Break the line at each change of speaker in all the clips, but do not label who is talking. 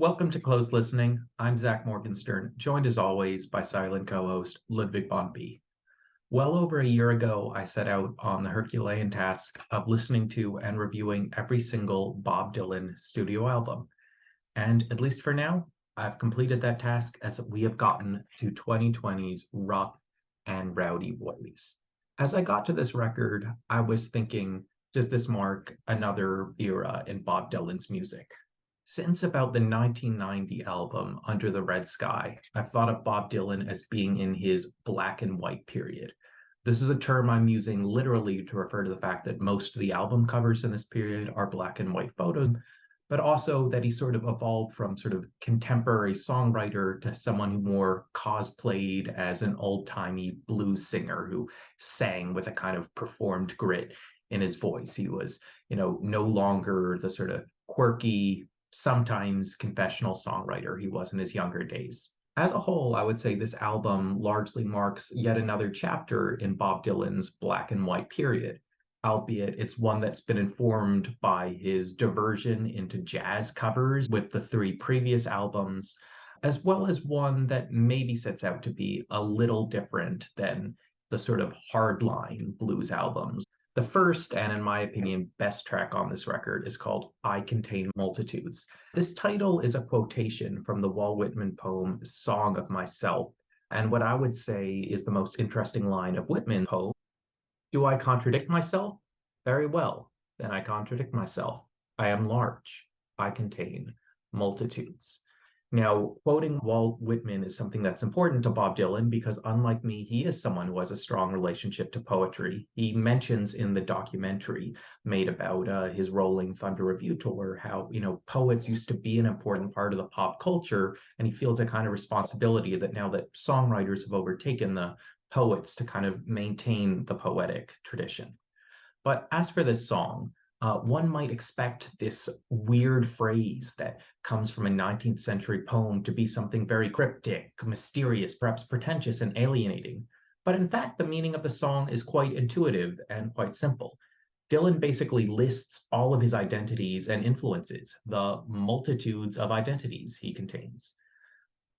Welcome to Close Listening. I'm Zach Morgenstern, joined as always by silent co-host Ludwig von B. Well over a year ago, I set out on the Herculean task of listening to and reviewing every single Bob Dylan studio album. And at least for now, I've completed that task as we have gotten to 2020's Rough and Rowdy Boys. As I got to this record, I was thinking, does this mark another era in Bob Dylan's music? Since about the 1990 album Under the Red Sky, I've thought of Bob Dylan as being in his black and white period. This is a term I'm using literally to refer to the fact that most of the album covers in this period are black and white photos, but also that he sort of evolved from sort of contemporary songwriter to someone who more cosplayed as an old-timey blues singer who sang with a kind of performed grit in his voice. He was, no longer the sort of quirky, sometimes confessional songwriter he was in his younger days. As a whole, I would say this album largely marks yet another chapter in Bob Dylan's black and white period, albeit it's one that's been informed by his diversion into jazz covers with the three previous albums, as well as one that maybe sets out to be a little different than the sort of hardline blues albums. The first, and in my opinion, best track on this record is called I Contain Multitudes. This title is a quotation from the Walt Whitman poem Song of Myself. And what I would say is the most interesting line of Whitman's poem. Do I contradict myself? Very well, then I contradict myself. I am large. I contain multitudes. Now, quoting Walt Whitman is something that's important to Bob Dylan because, unlike me, he is someone who has a strong relationship to poetry. He mentions in the documentary made about his Rolling Thunder Review tour how, poets used to be an important part of the pop culture, and he feels a kind of responsibility that now that songwriters have overtaken the poets to kind of maintain the poetic tradition. But as for this song, one might expect this weird phrase that comes from a 19th century poem to be something very cryptic, mysterious, perhaps pretentious and alienating. But in fact, the meaning of the song is quite intuitive and quite simple. Dylan basically lists all of his identities and influences, the multitudes of identities he contains.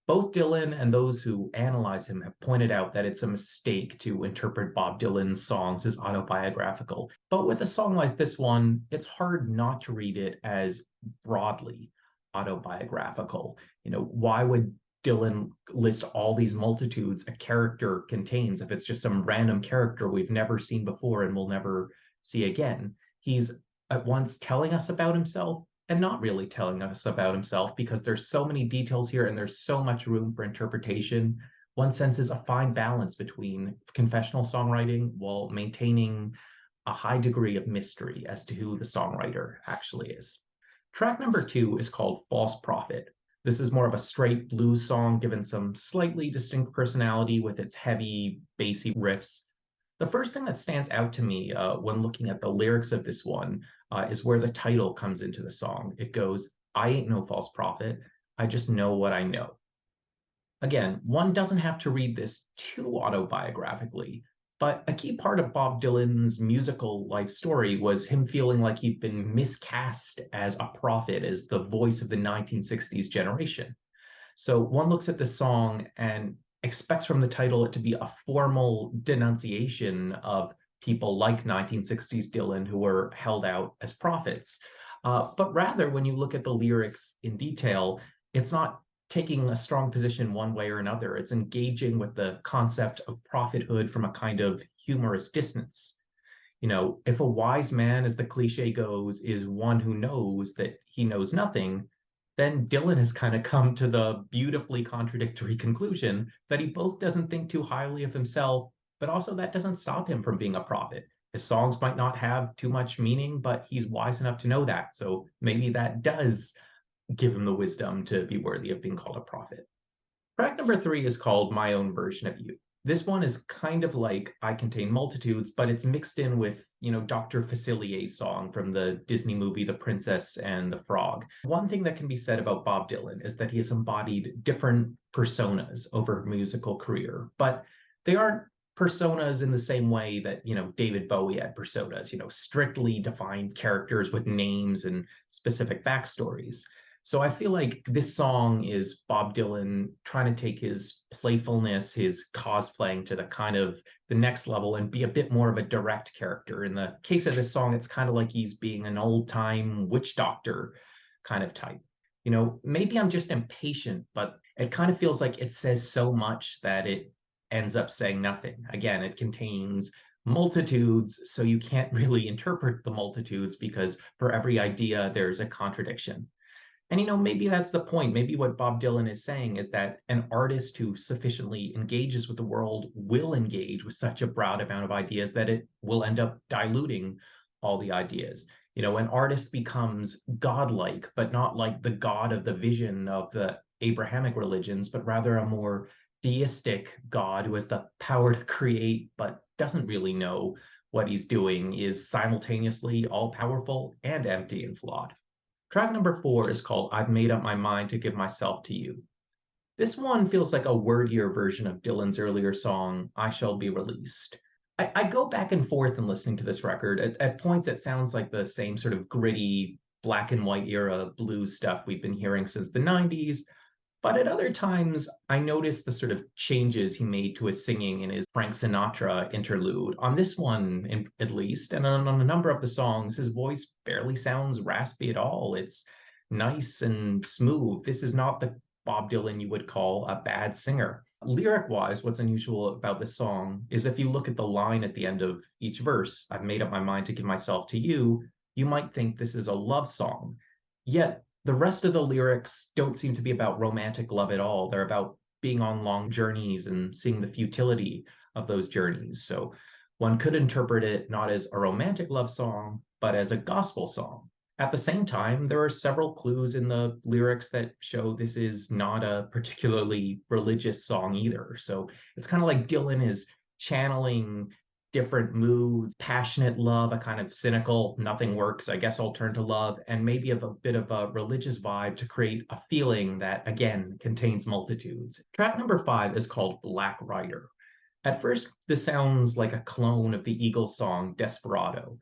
Both Dylan and those who analyze him have pointed out that it's a mistake to interpret Bob Dylan's songs as autobiographical. But with a song like this one, it's hard not to read it as broadly autobiographical. Why would Dylan list all these multitudes a character contains if it's just some random character we've never seen before and will never see again? He's at once telling us about himself and not really telling us about himself because there's so many details here and there's so much room for interpretation. One senses a fine balance between confessional songwriting while maintaining a high degree of mystery as to who the songwriter actually is. Track number 2 is called False Prophet. This is more of a straight blues song given some slightly distinct personality with its heavy, bassy riffs. The first thing that stands out to me when looking at the lyrics of this one is where the title comes into the song. It goes, I ain't no false prophet. I just know what I know. Again, one doesn't have to read this too autobiographically, but a key part of Bob Dylan's musical life story was him feeling like he'd been miscast as a prophet, as the voice of the 1960s generation. So one looks at this song and expects from the title it to be a formal denunciation of people like 1960s Dylan who were held out as prophets. But rather, when you look at the lyrics in detail, it's not taking a strong position one way or another. It's engaging with the concept of prophethood from a kind of humorous distance. If a wise man, as the cliche goes, is one who knows that he knows nothing, then Dylan has kind of come to the beautifully contradictory conclusion that he both doesn't think too highly of himself, but also that doesn't stop him from being a prophet. His songs might not have too much meaning, but he's wise enough to know that. So maybe that does give him the wisdom to be worthy of being called a prophet. Track number 3 is called My Own Version of You. This one is kind of like I Contain Multitudes, but it's mixed in with, Dr. Facilier's song from the Disney movie The Princess and the Frog. One thing that can be said about Bob Dylan is that he has embodied different personas over a musical career, but they aren't personas in the same way that, David Bowie had personas, strictly defined characters with names and specific backstories. So I feel like this song is Bob Dylan trying to take his playfulness, his cosplaying to the kind of the next level and be a bit more of a direct character. In the case of this song, it's kind of like he's being an old-time witch doctor kind of type. Maybe I'm just impatient, but it kind of feels like it says so much that it ends up saying nothing. Again, it contains multitudes, so you can't really interpret the multitudes because for every idea, there's a contradiction. And maybe that's the point. Maybe what Bob Dylan is saying is that an artist who sufficiently engages with the world will engage with such a broad amount of ideas that it will end up diluting all the ideas. An artist becomes godlike, but not like the god of the vision of the Abrahamic religions, but rather a more deistic God who has the power to create, but doesn't really know what he's doing, is simultaneously all powerful and empty and flawed. Track number 4 is called I've Made Up My Mind to Give Myself to You. This one feels like a wordier version of Dylan's earlier song, I Shall Be Released. I go back and forth in listening to this record. At points, it sounds like the same sort of gritty, black and white era blues stuff we've been hearing since the 90s. But at other times, I noticed the sort of changes he made to his singing in his Frank Sinatra interlude. On this one, at least, and on a number of the songs, his voice barely sounds raspy at all. It's nice and smooth. This is not the Bob Dylan you would call a bad singer. Lyric wise, what's unusual about this song is if you look at the line at the end of each verse, I've made up my mind to give myself to you, you might think this is a love song. Yet the rest of the lyrics don't seem to be about romantic love at all. They're about being on long journeys and seeing the futility of those journeys. So one could interpret it not as a romantic love song, but as a gospel song. At the same time, there are several clues in the lyrics that show this is not a particularly religious song either. So it's kind of like Dylan is channeling different moods, passionate love, a kind of cynical, nothing works, I guess I'll turn to love, and maybe of a bit of a religious vibe to create a feeling that, again, contains multitudes. Track number 5 is called Black Rider. At first, this sounds like a clone of the Eagles song Desperado,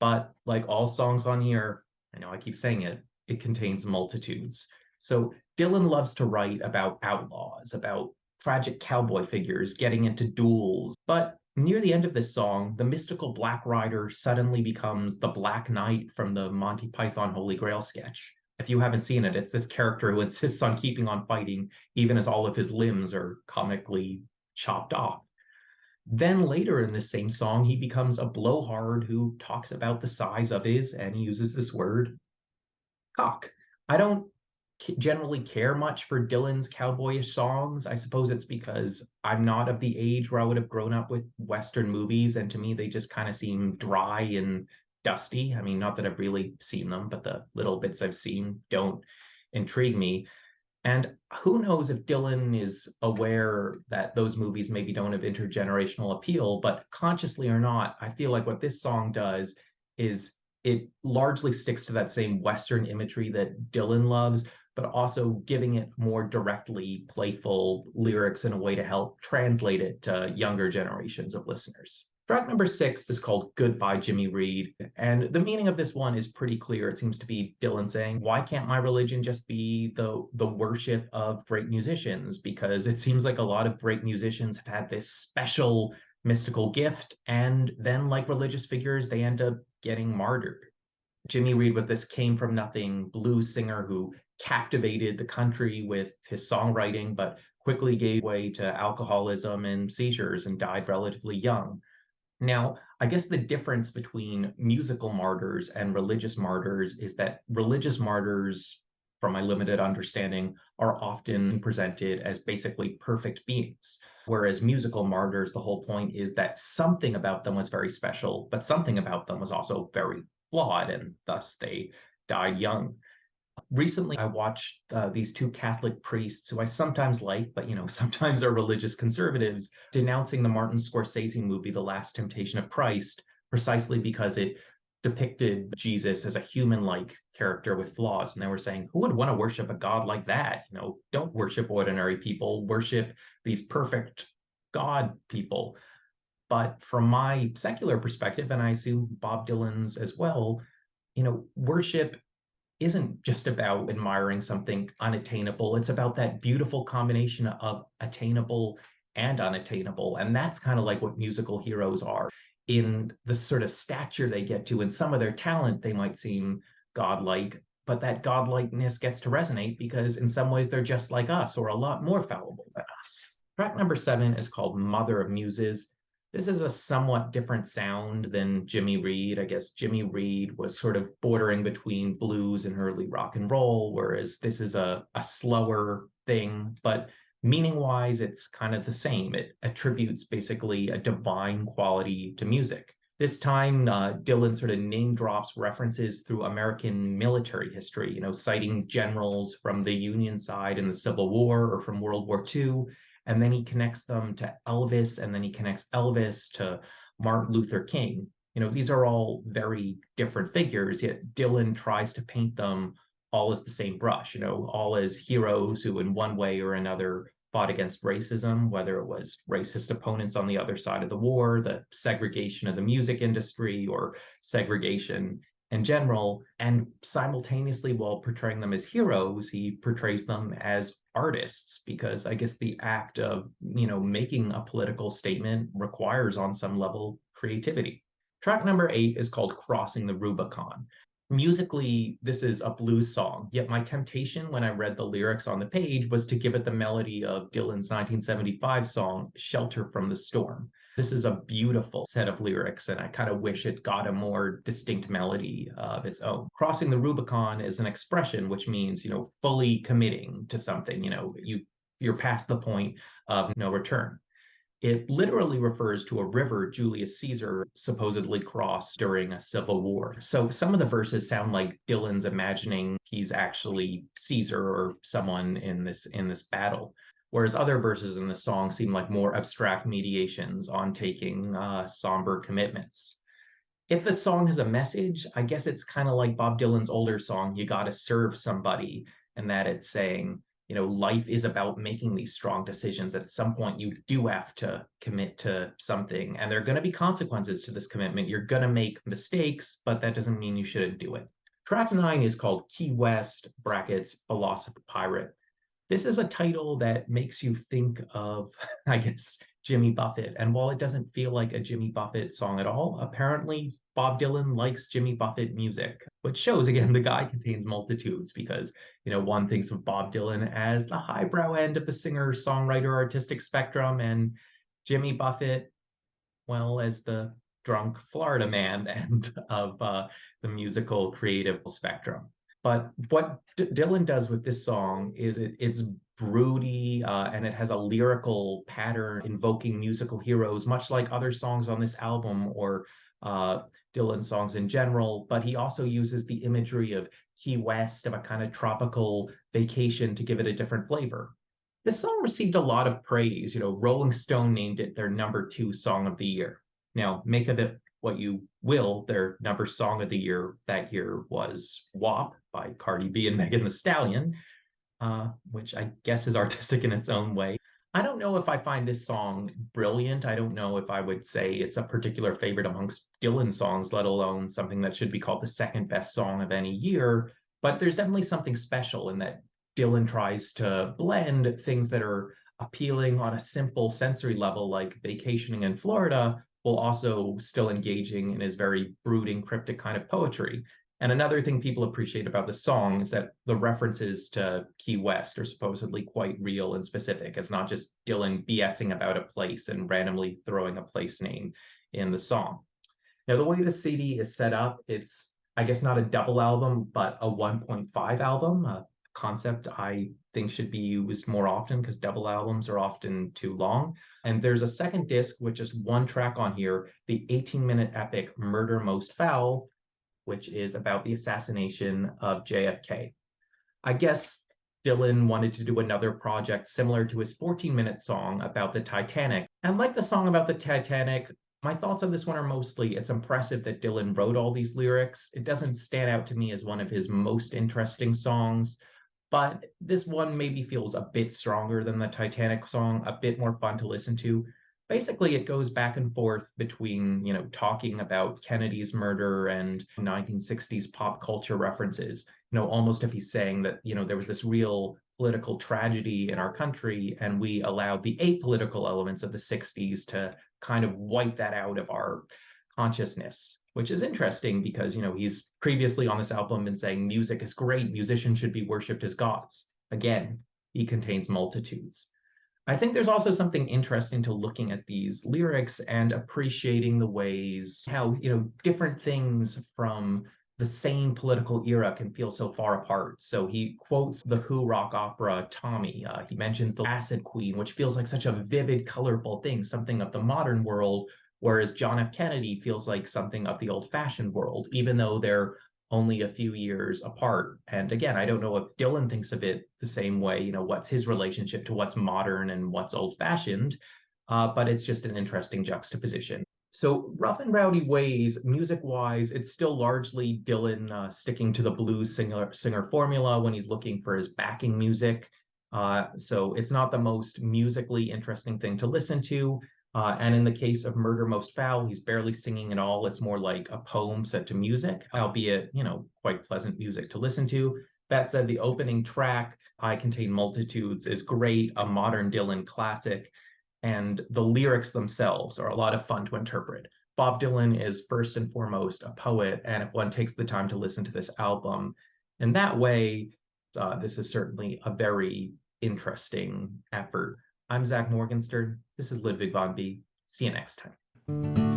but like all songs on here, I know I keep saying it, it contains multitudes. So Dylan loves to write about outlaws, about tragic cowboy figures getting into duels, but near the end of this song, the mystical Black Rider suddenly becomes the Black Knight from the Monty Python Holy Grail sketch. If you haven't seen it, it's this character who insists on keeping on fighting, even as all of his limbs are comically chopped off. Then later in this same song, he becomes a blowhard who talks about the size of his, and he uses this word, cock. I don't generally care much for Dylan's cowboyish songs. I suppose it's because I'm not of the age where I would have grown up with Western movies, and to me, they just kind of seem dry and dusty. I mean, not that I've really seen them, but the little bits I've seen don't intrigue me. And who knows if Dylan is aware that those movies maybe don't have intergenerational appeal, but consciously or not, I feel like what this song does is it largely sticks to that same Western imagery that Dylan loves, but also giving it more directly playful lyrics in a way to help translate it to younger generations of listeners. Track number 6 is called Goodbye, Jimmy Reed. And the meaning of this one is pretty clear. It seems to be Dylan saying, why can't my religion just be the worship of great musicians? Because it seems like a lot of great musicians have had this special mystical gift. And then, like religious figures, they end up getting martyred. Jimmy Reed was this came from nothing blues singer who captivated the country with his songwriting, but quickly gave way to alcoholism and seizures and died relatively young. Now, I guess the difference between musical martyrs and religious martyrs is that religious martyrs, from my limited understanding, are often presented as basically perfect beings. Whereas musical martyrs, the whole point is that something about them was very special, but something about them was also very flawed, and thus they died young. Recently, I watched these two Catholic priests who I sometimes like, but sometimes are religious conservatives, denouncing the Martin Scorsese movie, The Last Temptation of Christ, precisely because it depicted Jesus as a human-like character with flaws. And they were saying, who would want to worship a God like that? Don't worship ordinary people, worship these perfect God people. But from my secular perspective, and I assume Bob Dylan's as well, worship isn't just about admiring something unattainable. It's about that beautiful combination of attainable and unattainable. And that's kind of like what musical heroes are in the sort of stature they get to. In some of their talent, they might seem godlike, but that godlikeness gets to resonate because in some ways they're just like us or a lot more fallible than us. Track number 7 is called Mother of Muses. This is a somewhat different sound than Jimmy Reed. I guess Jimmy Reed was sort of bordering between blues and early rock and roll, whereas this is a slower thing, but meaning wise, it's kind of the same. It attributes basically a divine quality to music. This time, Dylan sort of name drops references through American military history, citing generals from the Union side in the Civil War or from World War II, and then he connects them to Elvis, and then he connects Elvis to Martin Luther King. These are all very different figures, yet Dylan tries to paint them all as the same brush, all as heroes who, in one way or another, fought against racism, whether it was racist opponents on the other side of the war, the segregation of the music industry, or segregation in general. And simultaneously, while portraying them as heroes, he portrays them as artists, because I guess the act of, making a political statement requires on some level creativity. Track number 8 is called Crossing the Rubicon. Musically, this is a blues song, yet my temptation when I read the lyrics on the page was to give it the melody of Dylan's 1975 song, Shelter from the Storm. This is a beautiful set of lyrics, and I kind of wish it got a more distinct melody of its own. Crossing the Rubicon is an expression which means, fully committing to something, you're past the point of no return. It literally refers to a river Julius Caesar supposedly crossed during a civil war. So some of the verses sound like Dylan's imagining he's actually Caesar or someone in this battle, whereas other verses in the song seem like more abstract mediations on taking somber commitments. If the song has a message, I guess it's kind of like Bob Dylan's older song, You Gotta Serve Somebody, and that it's saying, life is about making these strong decisions. At some point, you do have to commit to something, and there are going to be consequences to this commitment. You're going to make mistakes, but that doesn't mean you shouldn't do it. Track 9 is called Key West, brackets, Philosophy Pirate. This is a title that makes you think of, I guess, Jimmy Buffett. And while it doesn't feel like a Jimmy Buffett song at all, apparently Bob Dylan likes Jimmy Buffett music, which shows, again, the guy contains multitudes because, one thinks of Bob Dylan as the highbrow end of the singer, songwriter, artistic spectrum, and Jimmy Buffett, well, as the drunk Florida man end of the musical creative spectrum. But what Dylan does with this song is it's broody and it has a lyrical pattern invoking musical heroes, much like other songs on this album or Dylan songs in general. But he also uses the imagery of Key West, of a kind of tropical vacation, to give it a different flavor. This song received a lot of praise. Rolling Stone named it their #2 song of the year. Now, make of it what you will. Their number song of the year that year was WAP by Cardi B and Megan Thee Stallion, which I guess is artistic in its own way. I don't know if I find this song brilliant. I don't know if I would say it's a particular favorite amongst Dylan songs, let alone something that should be called the second best song of any year. But there's definitely something special in that Dylan tries to blend things that are appealing on a simple sensory level, like vacationing in Florida, while also still engaging in his very brooding, cryptic kind of poetry. And another thing people appreciate about the song is that the references to Key West are supposedly quite real and specific. It's not just Dylan BSing about a place and randomly throwing a place name in the song. Now, the way the CD is set up, it's, I guess, not a double album, but a 1.5 album, a concept I think should be used more often because double albums are often too long. And there's a second disc with just one track on here, the 18-minute epic Murder Most Foul, which is about the assassination of JFK. I guess Dylan wanted to do another project similar to his 14-minute song about the Titanic. And like the song about the Titanic, my thoughts on this one are mostly it's impressive that Dylan wrote all these lyrics. It doesn't stand out to me as one of his most interesting songs, but this one maybe feels a bit stronger than the Titanic song, a bit more fun to listen to. Basically, it goes back and forth between, talking about Kennedy's murder and 1960s pop culture references. Almost if he's saying that, there was this real political tragedy in our country, and we allowed the apolitical elements of the 60s to kind of wipe that out of our consciousness, which is interesting because, he's previously on this album been saying music is great, musicians should be worshipped as gods. Again, he contains multitudes. I think there's also something interesting to looking at these lyrics and appreciating the ways how, different things from the same political era can feel so far apart. So he quotes the Who rock opera Tommy. He mentions the Acid Queen, which feels like such a vivid, colorful thing, something of the modern world, whereas John F. Kennedy feels like something of the old fashioned world, even though they're only a few years apart. And again, I don't know if Dylan thinks of it the same way. What's his relationship to what's modern and what's old fashioned? But it's just an interesting juxtaposition. So, Rough and Rowdy Ways, music wise, it's still largely Dylan sticking to the blues singer formula when he's looking for his backing music. So, it's not the most musically interesting thing to listen to. And in the case of Murder Most Foul, he's barely singing at all. It's more like a poem set to music, albeit, quite pleasant music to listen to. That said, the opening track, I Contain Multitudes, is great, a modern Dylan classic, and the lyrics themselves are a lot of fun to interpret. Bob Dylan is first and foremost a poet, and if one takes the time to listen to this album in that way, this is certainly a very interesting effort. I'm Zach Morgenstern. This is Ludwig von B. See you next time.